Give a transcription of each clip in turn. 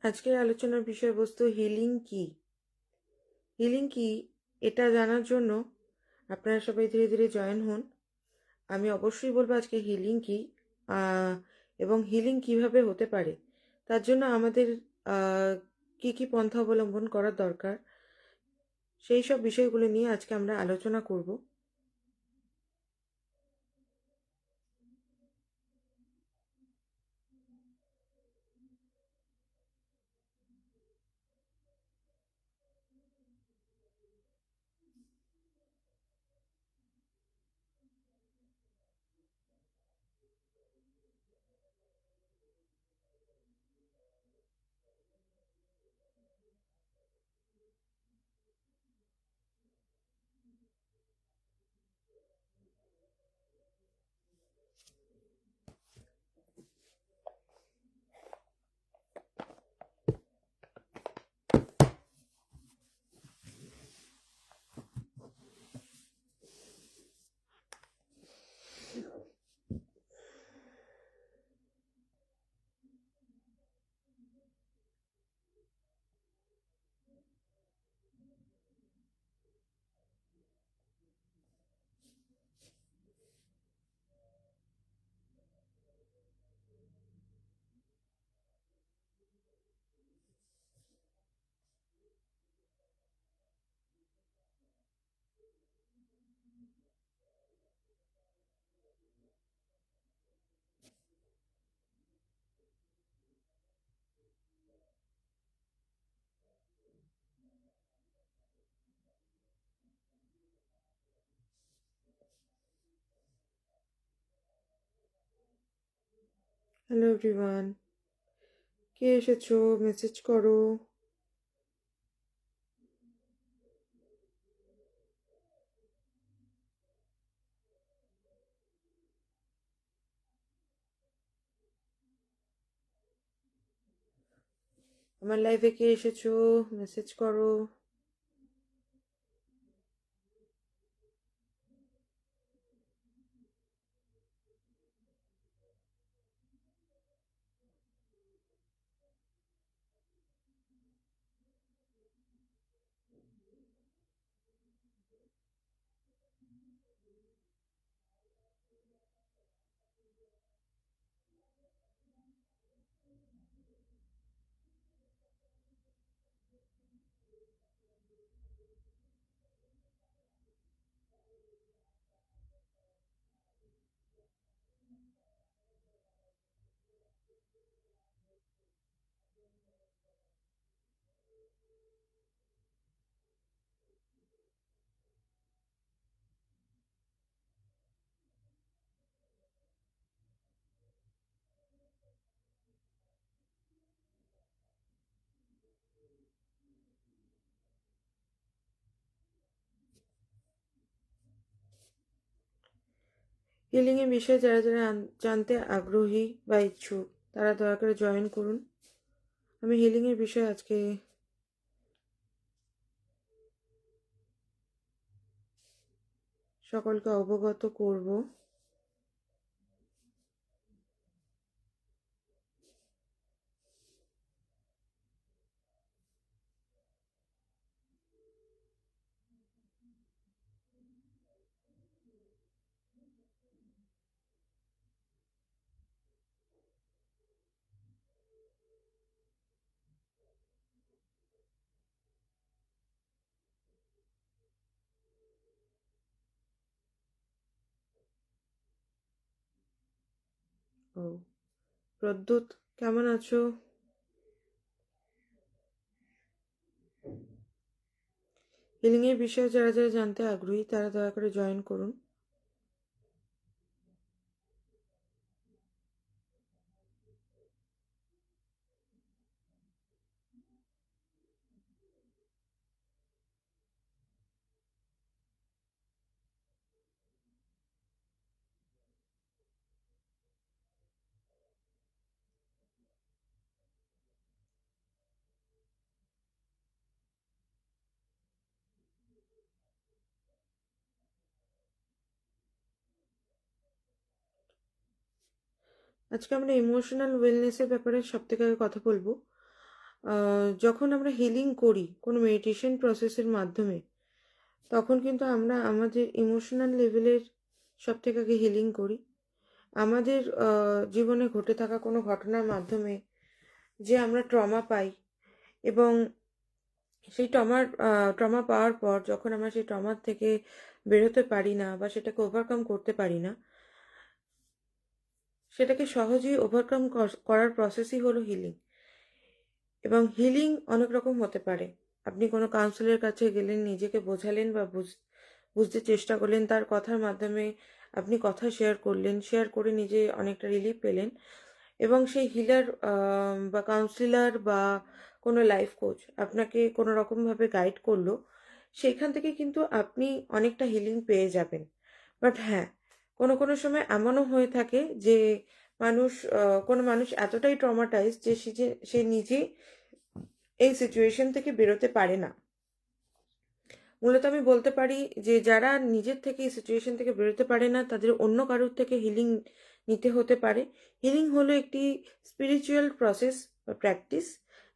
আজকের আলোচনার বিষয়বস্তু হিলিং কি। হিলিং কি এটা জানার জন্য আপনারা সবাই ধীরে ধীরে জয়েন হন। আমি অবশ্যই বলবো আজকে হিলিং কি এবং হিলিং কিভাবে হতে পারে, তার জন্য আমাদের কি কি পন্থা অবলম্বন করার দরকার, সেই সব বিষয়গুলো নিয়ে আজকে আমরা আলোচনা করব। হ্যালো এভরিওয়ান, কে এসেছো মেসেজ করো। আমার লাইভে কে এসেছো মেসেজ করো। হিলিংয়ের বিষয়ে যারা যারা জানতে আগ্রহী বা ইচ্ছুক তারা দয়া করে জয়েন করুন। আমি হিলিংয়ের বিষয়ে আজকে সকলকে অবগত করব। ও প্রদ্যুৎ, কেমন আছো? হিলিংয়ের বিষয়ে যারা যারা জানতে আগ্রহী তারা দয়া করে জয়েন করুন। আজকে আমরা ইমোশনাল ওয়েলনেসের ব্যাপারে সব থেকে আগে কথা বলবো। যখন আমরা হিলিং করি কোনো মেডিটেশন প্রসেসের মাধ্যমে, তখন কিন্তু আমরা আমাদের ইমোশনাল লেভেলের সব থেকে আগে হিলিং করি। আমাদের জীবনে ঘটে থাকা কোনো ঘটনার মাধ্যমে যে আমরা ট্রমা পাই, এবং সেই ট্রমা পাওয়ার পর যখন আমরা সেই ট্রমার থেকে বেরোতে পারি না বা সেটাকে ওভারকাম করতে পারি না, সেটাকে সহজেই ওভারকাম করার প্রসেসই হলো হিলিং। এবং হিলিং অনেক রকম হতে পারে। আপনি কোনো কাউন্সিলের কাছে গেলেন, নিজেকে বোঝালেন বা বুঝতে চেষ্টা করলেন, তার কথার মাধ্যমে আপনি কথা শেয়ার করে নিজে অনেকটা রিলিফ পেলেন, এবং সেই হিলার বা কাউন্সিলার বা কোনো লাইফ কোচ আপনাকে কোনো রকমভাবে গাইড করলো, সেইখান থেকে কিন্তু আপনি অনেকটা হিলিং পেয়ে যাবেন। বাট হ্যাঁ, কোনো কোনো সময় এমনও হয়ে থাকে যে কোনো মানুষ এতটাই ট্রমাটাইজ যে সে নিজে এই সিচুয়েশন থেকে বেরোতে পারে না। মূলত আমি বলতে পারি যে যারা নিজের থেকে এই সিচুয়েশন থেকে বেরোতে পারে না, তাদের অন্য কারোর থেকে হিলিং নিতে হতে পারে। হিলিং হলো একটি স্পিরিচুয়াল প্রসেস বা প্র্যাকটিস,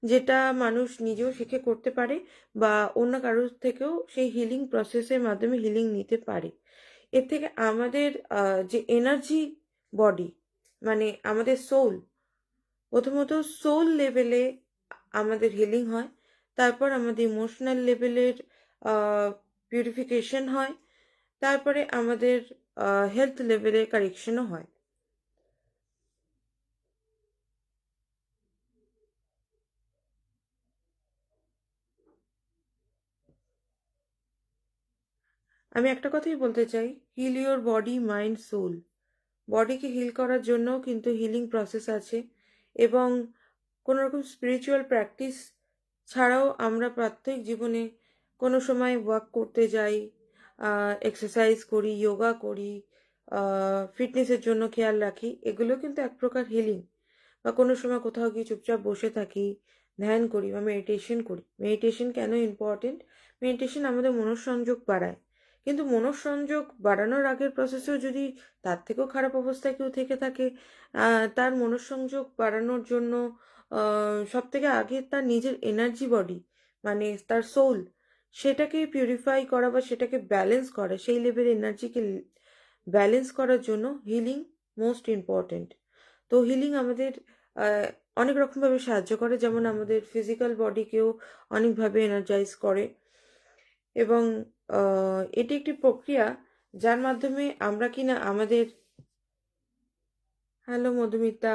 যেটা মানুষ নিজেও শিখে করতে পারে বা অন্য কারোর থেকেও সেই হিলিং প্রসেসের মাধ্যমে হিলিং নিতে পারে। এর থেকে আমাদের যে এনার্জি বডি, মানে আমাদের সোল, প্রথমত সোল লেভেলে আমাদের হিলিং হয়, তারপর আমাদের ইমোশনাল লেভেলের পিউরিফিকেশন হয়, তারপরে আমাদের হেলথ লেভেলে কারেকশনও হয়। আমি একটা কথাই বলতে চাই, heal your body, mind, soul. বডিকে হিল করার জন্যও কিন্তু হিলিং প্রসেস আছে, এবং কোনো রকম স্পিরিচুয়াল প্র্যাকটিস ছাড়াও আমরা প্রত্যেক জীবনে কোনো সময় ওয়াক করতে যাই, এক্সারসাইজ করি, যোগা করি, ফিটনেসের জন্য খেয়াল রাখি, এগুলো কিন্তু এক প্রকার হিলিং। বা কোনো সময় কোথাও গিয়ে চুপচাপ বসে থাকি, ধ্যান করি বা মেডিটেশন করি। মেডিটেশন কেন ইম্পর্টেন্ট? মেডিটেশন আমাদের মনঃসংযোগ বাড়ায়, কিন্তু মনঃসংযোগ বাড়ানোর আগের প্রসেসেও যদি তার থেকেও খারাপ অবস্থায় কেউ থেকে থাকে, তার মনঃসংযোগ বাড়ানোর জন্য সব থেকে আগে তার নিজের এনার্জি বডি, মানে তার সোল, সেটাকে পিউরিফাই করা বা সেটাকে ব্যালেন্স করা, সেই লেভেল এনার্জিকে ব্যালেন্স করার জন্য হিলিং মোস্ট ইম্পর্টেন্ট। তো হিলিং আমাদের অনেক রকমভাবে সাহায্য করে, যেমন আমাদের ফিজিক্যাল বডিকেও অনেকভাবে এনার্জাইজ করে, এবং এটি একটি প্রক্রিয়া যার মাধ্যমে আমরা কিনা আমাদের, হ্যালো মধুমিতা,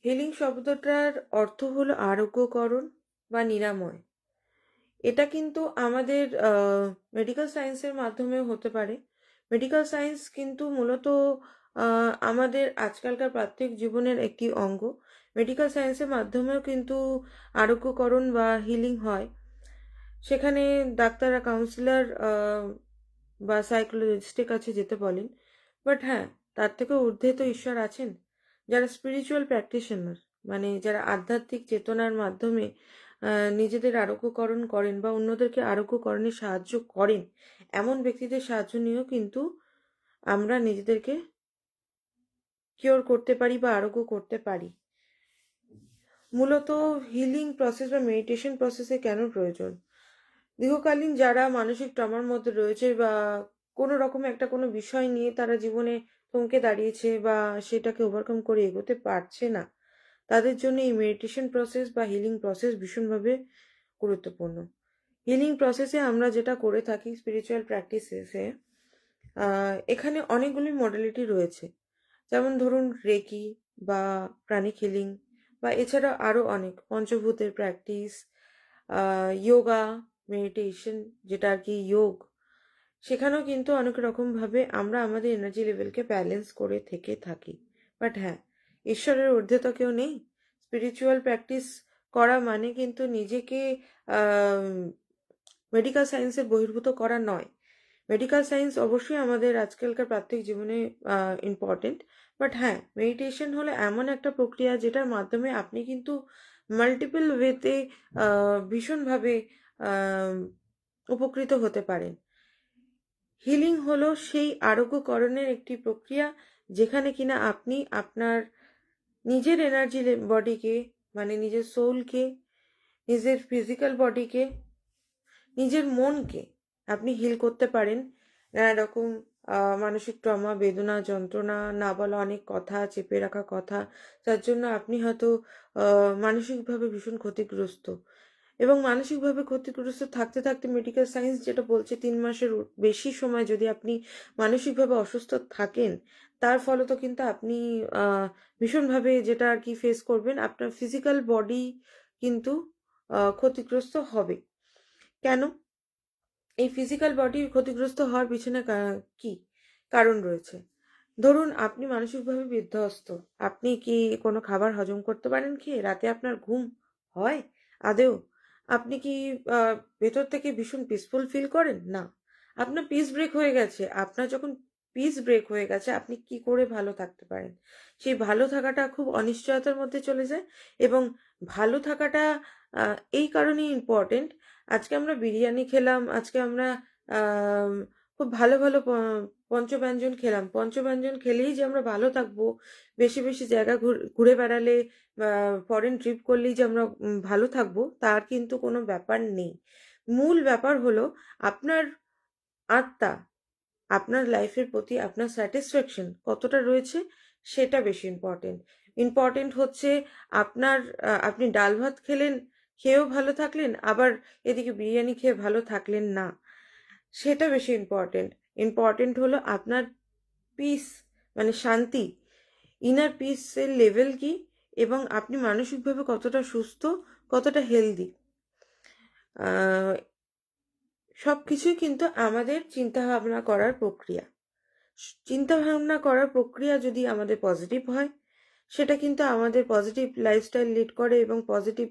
হিলিং শব্দটার অর্থ হলো আরোগ্যকরণ বা নিরাময়। এটা কিন্তু আমাদের মেডিকেল সায়েন্সের মাধ্যমেও হতে পারে। মেডিকেল সায়েন্স কিন্তু মূলত আমাদের আজকালকার প্রাত্যহিক জীবনের একটি অঙ্গ। মেডিকেল সায়েন্সের মাধ্যমেও কিন্তু আরোগ্যকরণ বা হিলিং হয়। সেখানে ডাক্তাররা কাউন্সিলর বা সাইকোলজিস্টের কাছে যেতে বলেন। বাট হ্যাঁ, তার থেকেও ঊর্ধ্বে তো ঈশ্বর আছেন, যারা স্পিরিচুয়াল প্র্যাকটিশনার, মানে যারা আধ্যাত্মিক চেতনার মাধ্যমে নিজেদের আরোগ্যকরণ করেন বা অন্যদেরকে আরোগ্যকরণে সাহায্য করেন, এমন ব্যক্তিদের সাহায্য নিয়েও কিন্তু আমরা নিজেদেরকে কিওর করতে পারি বা আরোগ্য করতে পারি। মূলত হিলিং প্রসেস বা মেডিটেশন প্রসেসে কেন প্রয়োজন? দীর্ঘকালীন যারা মানসিক ট্রমার মধ্যে রয়েছে বা কোনো রকম একটা কোনো বিষয় নিয়ে তারা জীবনে থমকে দাঁড়িয়েছে বা সেটাকে ওভারকাম করে এগোতে পারছে না, তাদের জন্য এই মেডিটেশন প্রসেস বা হিলিং প্রসেস ভীষণভাবে গুরুত্বপূর্ণ। হিলিং প্রসেসে আমরা যেটা করে থাকি স্পিরিচুয়াল প্র্যাকটিসেসে, এখানে অনেকগুলি মডেলিটি রয়েছে। যেমন ধরুন রেকি বা প্রাণিক হিলিং, বা এছাড়া আরও অনেক পঞ্চভূতের প্র্যাকটিস, যোগা, মেডিটেশন, যেটা আর কি যোগ, সেখানেও কিন্তু অনেক রকমভাবে আমরা আমাদের এনার্জি লেভেলকে ব্যালেন্স করে থেকে থাকি। বাট হ্যাঁ, ঈশ্বরের ঊর্ধ্বে তো কেউ নেই। স্পিরিচুয়াল প্র্যাকটিস করা মানে কিন্তু নিজেকে মেডিকেল সায়েন্সের বহির্ভূত করা নয়। মেডিকেল সায়েন্স অবশ্যই আমাদের আজকালকার প্রাত্যহিক জীবনে ইম্পর্টেন্ট, বাট হ্যাঁ, মেডিটেশন হলো এমন একটা প্রক্রিয়া যেটার মাধ্যমে আপনি কিন্তু মাল্টিপল ওয়েতে ভীষণভাবে আহ, উপকৃত হতে পারেন। হিলিং হলো সেই আরোগ্যকরণের একটি প্রক্রিয়া যেখানে কিনা আপনি আপনার নিজের এনার্জি বডিকে, মানে নিজের সোলকে, নিজের ফিজিক্যাল বডিকে, নিজের মনকে আপনি হিল করতে পারেন। নানা রকম মানসিক ট্রমা, বেদনা, যন্ত্রণা, না বলা অনেক কথা, চেপে রাখা কথা, যার জন্য আপনি হয়তো মানসিকভাবে ভীষণ ক্ষতিগ্রস্ত। এবং মানসিকভাবে ক্ষতিগ্রস্ত থাকতে থাকতে মেডিকেল সায়েন্স যেটা বলছে 3 মাসের বেশি সময় যদি আপনি মানসিকভাবে অসুস্থ থাকেন, তার ফলত কিন্তু আপনি ভীষণভাবে যেটা আর কি ফেস করবেন, আপনার ফিজিক্যাল বডি কিন্তু ক্ষতিগ্রস্ত হবে। কেন? এই ফিজিক্যাল বডি ক্ষতিগ্রস্ত হওয়ার পিছনে কি কারণ রয়েছে? ধরুন আপনি মানসিকভাবে বিধ্বস্ত, আপনি কি কোনো খাবার হজম করতে পারেন খেয়ে? রাতে আপনার ঘুম হয় আদেও? আপনি কি ভেতর থেকে ভীষণ পিসফুল ফিল করেন? না। আপনার পিস ব্রেক হয়ে গেছে। আপনার যখন পিস ব্রেক হয়ে গেছে, আপনি কি করে ভালো থাকতে পারেন? সেই ভালো থাকাটা খুব অনিশ্চয়তার মধ্যে চলে যায়। এবং ভালো থাকাটা এই কারণেই ইম্পর্টেন্ট। আজকে আমরা বিরিয়ানি খেলাম, আজকে আমরা খুব ভালো ভালো পঞ্চব্যঞ্জন খেলাম। পঞ্চব্যঞ্জন খেলেই যে আমরা ভালো থাকবো, বেশি বেশি জায়গা ঘুরে বেড়ালে, ফরেন ট্রিপ করলেই যে আমরা ভালো থাকবো, তার কিন্তু কোনো ব্যাপার নেই। মূল ব্যাপার হলো আপনার আত্মা, আপনার লাইফের প্রতি আপনার স্যাটিসফ্যাকশন কতটা রয়েছে, সেটা বেশি ইম্পর্টেন্ট। ইম্পর্টেন্ট হচ্ছে আপনার আপনি ডাল ভাত খেলেন, খেয়েও ভালো থাকলেন, আবার এদিকে বিরিয়ানি খেয়ে ভালো থাকলেন না, সেটা বেশি ইম্পর্টেন্ট। ইম্পর্টেন্ট হলো আপনার পিস, মানে শান্তি, ইনার পিসের লেভেল কি, এবং আপনি মানসিকভাবে কতটা সুস্থ, কতটা হেলদি। সব কিছুই কিন্তু আমাদের চিন্তা ভাবনা করার প্রক্রিয়া। চিন্তা ভাবনা করার প্রক্রিয়া যদি আমাদের পজিটিভ হয়, সেটা কিন্তু আমাদের পজিটিভ লাইফস্টাইল লিড করে এবং পজিটিভ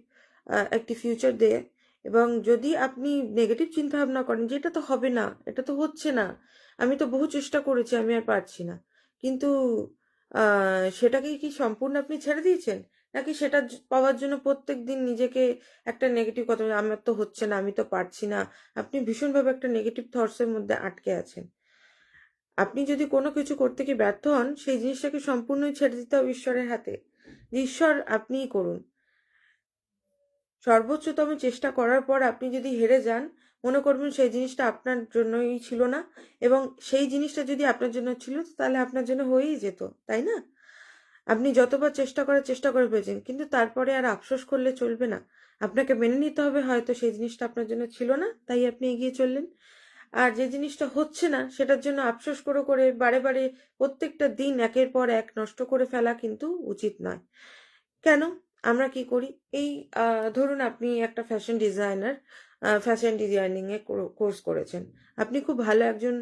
একটি ফিউচার দেয়। এবং যদি আপনি নেগেটিভ চিন্তা ভাবনা করেন যে এটা তো হবে না, এটা তো হচ্ছে না, আমি তো বহু চেষ্টা করেছি, আমি আর পারছি না, কিন্তু সেটাকে কি সম্পূর্ণ আপনি ছেড়ে দিয়েছেন? নাকি সেটা পাওয়ার জন্য প্রত্যেক দিন নিজেকে একটা নেগেটিভ কথা, আমার তো হচ্ছে না, আমি তো পারছি না, আপনি ভীষণভাবে একটা নেগেটিভ থটসের মধ্যে আটকে আছেন। আপনি যদি কোনো কিছু করতে গিয়ে ব্যর্থ হন, সেই জিনিসটাকে সম্পূর্ণই ছেড়ে দিতে হবে ঈশ্বরের হাতে, যে ঈশ্বর আপনিই করুন। সর্বোচ্চতম চেষ্টা করার পর আপনি যদি হেরে যান, মনে করবেন সেই জিনিসটা আপনার জন্যই ছিল না, এবং সেই জিনিসটা যদি আপনার জন্য ছিল, তাহলে আপনার জন্য হয়েই যেত, তাই না? আপনি যতবার চেষ্টা করে পেয়েছেন, কিন্তু তারপরে আর আফসোস করলে চলবে না। আপনাকে মেনে নিতে হবে হয়তো সেই জিনিসটা আপনার জন্য ছিল না, তাই আপনি এগিয়ে চললেন। আর যে জিনিসটা হচ্ছে না, সেটার জন্য আফসোস করে করে বারে বারে প্রত্যেকটা দিন একের পর এক নষ্ট করে ফেলা কিন্তু উচিত নয়। কেন? আমরা কি করি? এই ধরুন আপনি একটা ফ্যাশন ডিজাইনিং এ কোর্স করেছেন। আপনি খুব ভালো একজন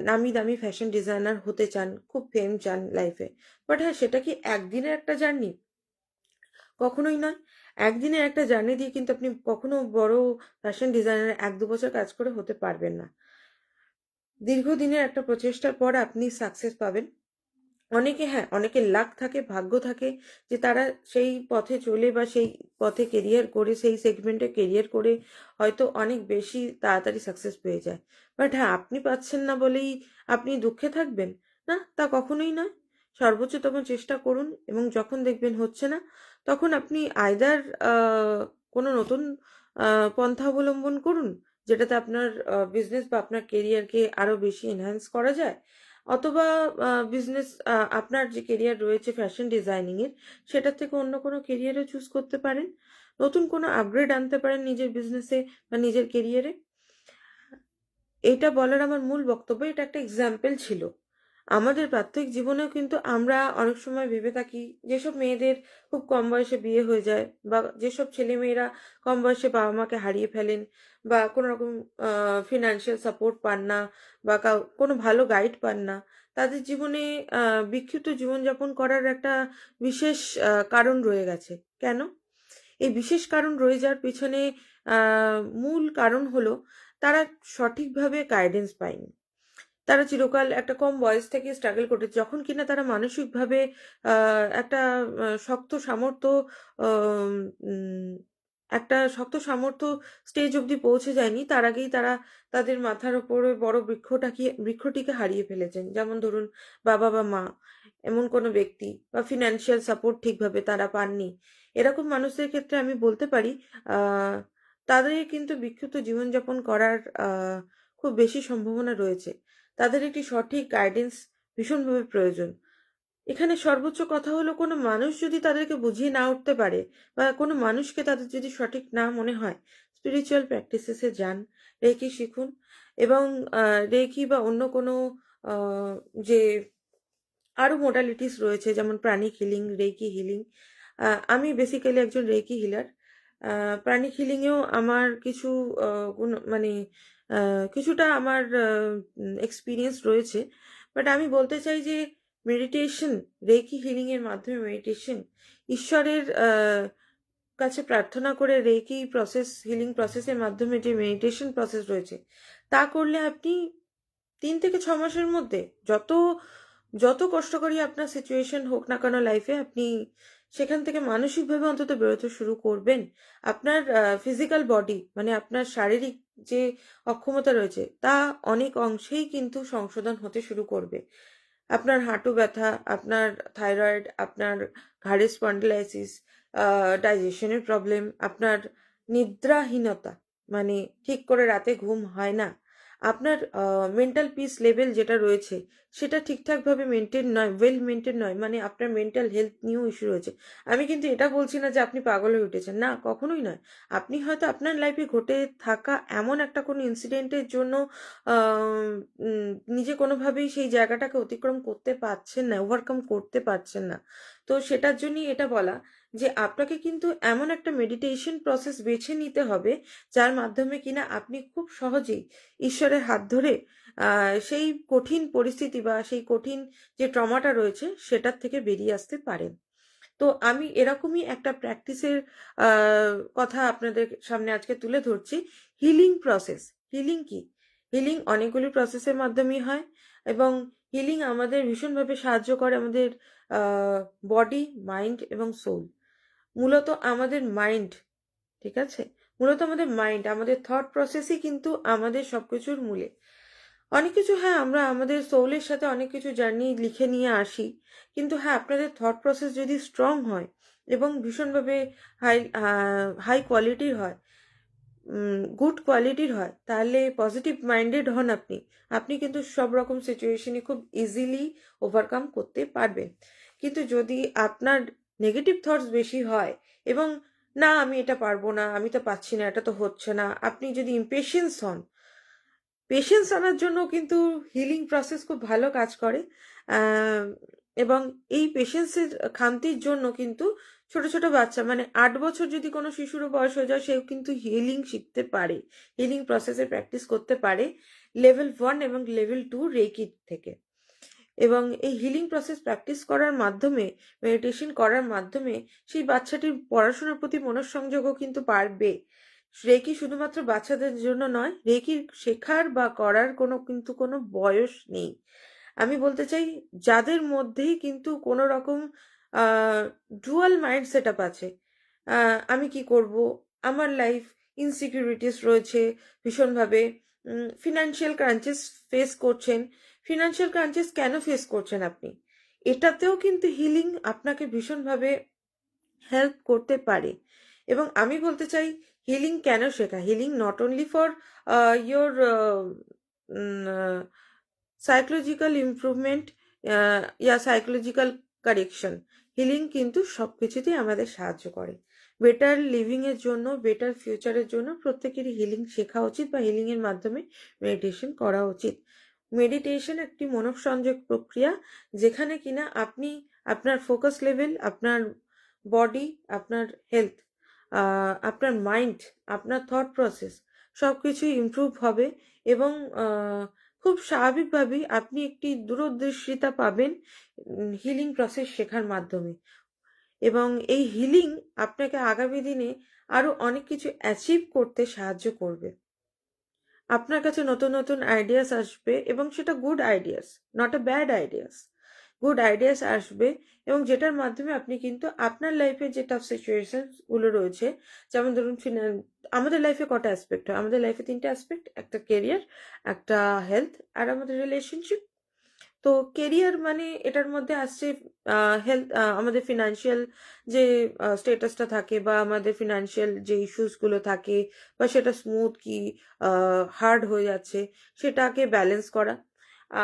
নামি দামি ফ্যাশন ডিজাইনার হতে চান, খুব ফেম চান লাইফে। বাট হ্যাঁ, সেটা কি একদিনের একটা জার্নি? কখনোই নয়। একদিনের একটা জার্নি দিয়ে কিন্তু আপনি কখনো বড় ফ্যাশন ডিজাইনার 1-2 বছর কাজ করে হতে পারবেন না। দীর্ঘদিনের একটা প্রচেষ্টার পর আপনি সাকসেস পাবেন। অনেকের লাক থাকে, ভাগ্য থাকে, যে তারা সেই পথে চলে বা সেই পথে কেরিয়ার করে, সেই সেগমেন্টে কেরিয়ার করে হয়তো অনেক বেশি তাড়াতাড়ি সাকসেস পেয়ে যায়। বাট হ্যাঁ, আপনি পাচ্ছেন না বলেই আপনি দুঃখে থাকবেন না, তা কখনোই নয়। সর্বোচ্চতম চেষ্টা করুন, এবং যখন দেখবেন হচ্ছে না, তখন আপনি আইদার কোনো নতুন পন্থা অবলম্বন করুন, যেটাতে আপনার বিজনেস বা আপনার কেরিয়ারকে আরো বেশি এনহ্যান্স করা যায়, অথবা বিজনেস, আপনার যে কেরিয়ার রয়েছে ফ্যাশন ডিজাইনিং এর, সেটার থেকে অন্য কোনো কেরিয়ারও চুজ করতে পারেন, নতুন কোনো আপগ্রেড আনতে পারেন নিজের বিজনেসে বা নিজের কেরিয়ারে। এইটা বলার আমার মূল বক্তব্য, এটা একটা এক্সাম্পল ছিল। আমাদের প্রাত্যহিক জীবনেও কিন্তু আমরা অনেক সময় ভেবে থাকি, যেসব মেয়েদের খুব কম বয়সে বিয়ে হয়ে যায়, বা যেসব ছেলে মেয়েরা কম বয়সে বাবা মাকে হারিয়ে ফেলেন, বা কোনো রকম ফিনান্সিয়াল সাপোর্ট পান না, বা কোনো ভালো গাইড পান না, তাদের জীবনে বিক্ষিপ্ত জীবনযাপন করার একটা বিশেষ কারণ রয়ে গেছে। কেন? এই বিশেষ কারণ রয়ে যাওয়ার পিছনে মূল কারণ হলো তারা সঠিকভাবে গাইডেন্স পায়নি। তারা চিরকাল একটা কম বয়স থেকে স্ট্রাগল করেছে, যখন কিনা তারা মানসিকভাবে একটা শক্ত সামর্থ্য আম, উম, একটা শক্ত সামর্থ্য স্টেজ অবধি পৌঁছে যায়নি, তার আগেই তারা তাদের মাথার ওপরে বড় বৃক্ষটিকে হারিয়ে ফেলেছেন। যেমন ধরুন বাবা বা মা, এমন কোনো ব্যক্তি, বা ফিনান্সিয়াল সাপোর্ট ঠিকভাবে তারা পাননি। এরকম মানুষদের ক্ষেত্রে আমি বলতে পারি আহ তাদের কিন্তু বিক্ষিপ্ত জীবনযাপন করার খুব বেশি সম্ভাবনা রয়েছে। তাদের একটি সঠিক গাইডেন্স ভীষণভাবে প্রয়োজন। এখানে সর্বোচ্চ কথা হলো, কোনো মানুষ যদি তাদেরকে বুঝিয়ে না উঠতে পারে, বা কোনো মানুষকে তাদের যদি সঠিক না মনে হয়, স্পিরিচুয়াল প্র্যাকটিসেসে যান, রেকি শিখুন, এবং রেকি বা অন্য কোনো আহ, যে আরও মোডালিটিস রয়েছে, যেমন প্রাণিক হিলিং, রেকি হিলিং। আমি বেসিক্যালি একজন রেকি হিলার। প্রাণিক হিলিংয়েও আমার কিছু মানে কিছুটা আমার এক্সপিরিয়েন্স রয়েছে। বাট আমি বলতে চাই যে মেডিটেশন, রেকি হিলিংয়ের মাধ্যমে মেডিটেশন, ঈশ্বরের কাছে প্রার্থনা করে রেকি প্রসেস, হিলিং প্রসেসের মাধ্যমে যে মেডিটেশন প্রসেস রয়েছে, তা করলে আপনি 3 থেকে 6 মাসের মধ্যে যত যত কষ্টকরই আপনার সিচুয়েশন হোক না কেন লাইফে, আপনি সেখান থেকে মানসিকভাবে অন্তত বেরোতে শুরু করবেন। আপনার ফিজিক্যাল বডি, মানে আপনার শারীরিক যে অক্ষমতা রয়েছে, তা অনেক অংশেই কিন্তু সংশোধন হতে শুরু করবে। আপনার হাঁটু ব্যথা, আপনার থাইরয়েড, আপনার ঘাড়ের স্পন্ডিলাইসিস, ডাইজেশনের প্রবলেম, আপনার নিদ্রাহীনতা, মানে ঠিক করে রাতে ঘুম হয় না, আপনার মেন্টাল পিস লেভেল যেটা রয়েছে সেটা ঠিকঠাকভাবে মেনটেন নয়, ওয়েল মেনটেন নয়, মানে আপনার মেন্টাল হেলথ নিয়েও ইস্যু রয়েছে। আমি কিন্তু এটা বলছি না যে আপনি পাগল হয়ে উঠেছেন, না, কখনোই নয়। আপনি হয়তো আপনার লাইফে ঘটে থাকা এমন একটা কোনো ইনসিডেন্টের জন্য নিজে কোনোভাবেই সেই জায়গাটাকে অতিক্রম করতে পারছেন না, ওভারকাম করতে পারছেন না। তো সেটার জন্যই এটা বলা যে আপনাকে কিন্তু এমন একটা মেডিটেশন প্রসেস বেছে নিতে হবে, যার মাধ্যমে কিনা আপনি খুব সহজেই ঈশ্বরের হাত ধরে সেই কঠিন পরিস্থিতি বা সেই কঠিন যে ট্রমাটা রয়েছে সেটার থেকে বেরিয়ে আসতে পারেন। তো আমি এরকমই একটা প্র্যাকটিসের কথা আপনাদের সামনে আজকে তুলে ধরছি। Healing process. হিলিং কি? হিলিং অনেকগুলি প্রসেসের মাধ্যমেই হয়, এবং হিলিং আমাদের ভীষণভাবে সাহায্য করে আমাদের বডি, মাইন্ড এবং সোল। মূলত আমাদের মাইন্ড, ঠিক আছে, মূলত আমাদের মাইন্ড, আমাদের থট প্রসেসই কিন্তু আমাদের সবকিছুর মূলে। অনেক কিছু, হ্যাঁ, আমরা আমাদের সোলের সাথে অনেক কিছু জার্নি লিখে নিয়ে আসি, কিন্তু হ্যাঁ, আপনাদের থট প্রসেস যদি স্ট্রং হয় এবং ভীষণভাবে হাই হাই কোয়ালিটির হয়, গুড কোয়ালিটির হয়, তাহলে পজিটিভ মাইন্ডেড হন আপনি, আপনি কিন্তু সব রকম সিচুয়েশনই খুব ইজিলি ওভারকাম করতে পারবেন। কিন্তু যদি আপনার নেগেটিভ থটস বেশি হয়, এবং না আমি এটা পারবো না, আমি তো পাচ্ছি না, এটা তো হচ্ছে না, আপনি যদি ইম্পেশেন্স হন, পেশেন্স আনার জন্য কিন্তু হিলিং প্রসেস খুব ভালো কাজ করে। আহ, এবং এই পেশেন্সের খামতির জন্য কিন্তু ছোট ছোট বাচ্চা, মানে 8 বছর যদি কোনো শিশুরও বয়স হয়ে যায়, সেও কিন্তু হিলিং শিখতে পারে, হিলিং প্রসেসের প্র্যাকটিস করতে পারে লেভেল 1 এবং লেভেল 2 রেকি থেকে। এবং এই হিলিং প্রসেস প্র্যাকটিস করার মাধ্যমে, মেডিটেশন করার মাধ্যমে সেই বাচ্চাটির পড়াশোনার প্রতি মনোসংযোগও কিন্তু বাড়বে। রেকি শুধুমাত্র বাচ্চাদের জন্য নয়, রেকি শেখার বা করার কোনো বয়স নেই। আমি বলতে চাই, যাদের মধ্যেই কিন্তু কোনো রকম ডুয়াল মাইন্ড সেট আপ আছে, আমি কি করব, আমার লাইফ ইনসিকিউরিটিস রয়েছে ভীষণভাবে, ফিনান্সিয়াল ক্রাঞ্চেস ফেস করছেন। ফিনান্সিয়াল ক্রাঞ্চেস কেন ফেস করছেন আপনি? এটাতেও কিন্তু হিলিং আপনাকে ভীষণভাবে হেল্প করতে পারে। এবং আমি বলতে চাই, হিলিং কেন শেখা? Healing not only for your psychological improvement, yeah psychological correction. Healing কিন্তু সব কিছুতেই আমাদের সাহায্য করে। বেটার লিভিংয়ের জন্য, বেটার ফিউচারের জন্য প্রত্যেকেরই হিলিং শেখা উচিত, বা হিলিংয়ের মাধ্যমে মেডিটেশন করা উচিত। মেডিটেশন একটি মনঃসংযোগ প্রক্রিয়া, যেখানে কিনা আপনি আপনার ফোকাস লেভেল, আপনার বডি, আপনার হেলথ, আপনার মাইন্ড, আপনার থট প্রসেস সব কিছুই ইমপ্রুভ হবে, এবং খুব স্বাভাবিকভাবেই আপনি একটি দূরদর্শিতা পাবেন হিলিং প্রসেস শেখার মাধ্যমে। এবং এই হিলিং আপনাকে আগামী দিনে আরো অনেক কিছু অ্যাচিভ করতে সাহায্য করবে। আপনার কাছে নতুন নতুন আইডিয়াস আসবে এবং সেটা good ideas, not a bad ideas, good ideas আসবে এবং যেটার মাধ্যমে আপনি কিন্তু আপনার লাইফে যে টাফ সিচুয়েশনগুলো রয়েছে, যেমন ধরুন আমাদের লাইফে কটা অ্যাসপেক্ট হয়, আমাদের লাইফে 3টে অ্যাসপেক্ট, একটা কেরিয়ার, একটা হেলথ আর আমাদের রিলেশনশিপ। তো কেরিয়ার মানে এটার মধ্যে আসছে হেলথ, আমাদের ফিনান্সিয়াল যে স্টেটাসটা থাকে বা আমাদের ফিনান্সিয়াল যে ইস্যুসগুলো থাকে বা সেটা স্মুথ কি হার্ড হয়ে যাচ্ছে সেটাকে ব্যালেন্স করা।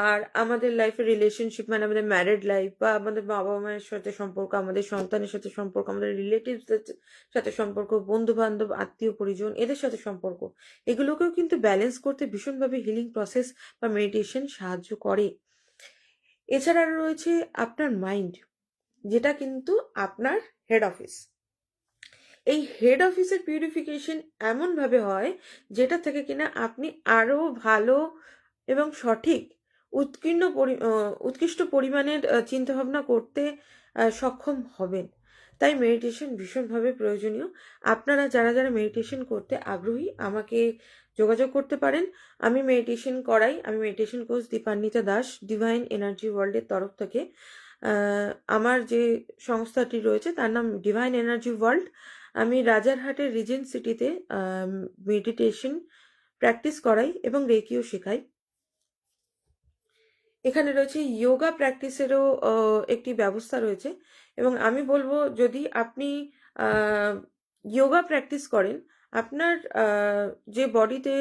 আর আমাদের লাইফের রিলেশনশিপ মানে আমাদের ম্যারিড লাইফ বা আমাদের বাবা মায়ের সাথে সম্পর্ক, আমাদের সন্তানের সাথে সম্পর্ক, আমাদের রিলেটিভসদের সাথে সম্পর্ক, বন্ধু বান্ধব, আত্মীয় পরিজন, এদের সাথে সম্পর্ক, এগুলোকেও কিন্তু ব্যালেন্স করতে ভীষণভাবে হিলিং প্রসেস বা মেডিটেশন সাহায্য করে। এছাড়া রয়েছে আপনার মাইন্ড, যেটা কিন্তু আপনার হেড অফিস। এই হেড অফিসের পিউরিফিকেশন এমনভাবে হয় যেটা থেকে কিনা আপনি আরও ভালো এবং সঠিক উৎকৃষ্ট পরিমাণের চিন্তাভাবনা করতে সক্ষম হবেন। তাই মেডিটেশন ভীষণভাবে প্রয়োজনীয়। আপনারা যারা যারা মেডিটেশন করতে আগ্রহী আমাকে যোগাযোগ করতে পারেন। আমি মেডিটেশন করাই, আমি meditation coach Dipanwita Das, divine energy ওয়ার্ল্ডের তরফ থেকে। আমার যে সংস্থাটি রয়েছে তার নাম ডিভাইন এনার্জি ওয়ার্ল্ড। আমি রাজারহাটের রিজেন্ট সিটিতে মেডিটেশন প্র্যাকটিস করাই এবং রেকিও শেখাই। এখানে রয়েছে যোগা প্র্যাকটিসেরও একটি ব্যবস্থা রয়েছে এবং আমি বলবো যদি আপনি যোগা প্র্যাকটিস করেন, আপনার যে বডিতে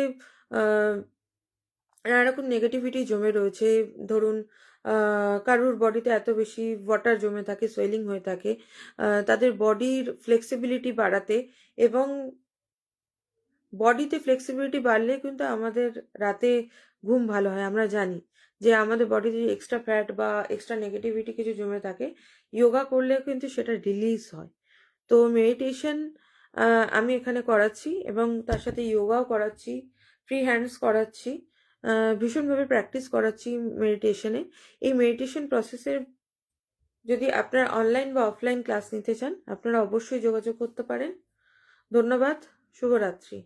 নানা রকম নেগেটিভিটি জমে রয়েছে, ধরুন কারুর বডিতে এত বেশি ওয়াটার জমে থাকে, সোয়েলিং হয়ে থাকে, তাদের বডির ফ্লেক্সিবিলিটি বাড়াতে এবং বডিতে ফ্লেক্সিবিলিটি বাড়লে কিন্তু আমাদের রাতে ঘুম ভালো হয়। আমরা জানি যে আমাদের বডিতে যদি এক্সট্রা ফ্যাট বা এক্সট্রা নেগেটিভিটি কিছু জমে থাকে, যোগা করলে কিন্তু সেটা রিলিজ হয়। তো মেডিটেশন আমি এখানে করাচ্ছি এবং তার সাথে যোগাও করাচ্ছি, ফ্রি হ্যান্ডস করাচ্ছি, ভীষণভাবে প্র্যাকটিস করাচ্ছি মেডিটেশনে। এই মেডিটেশন প্রসেসের যদি আপনারা অনলাইন বা অফলাইন ক্লাস নিতে চান আপনারা অবশ্যই যোগাযোগ করতে পারেন। ধন্যবাদ, শুভরাত্রি।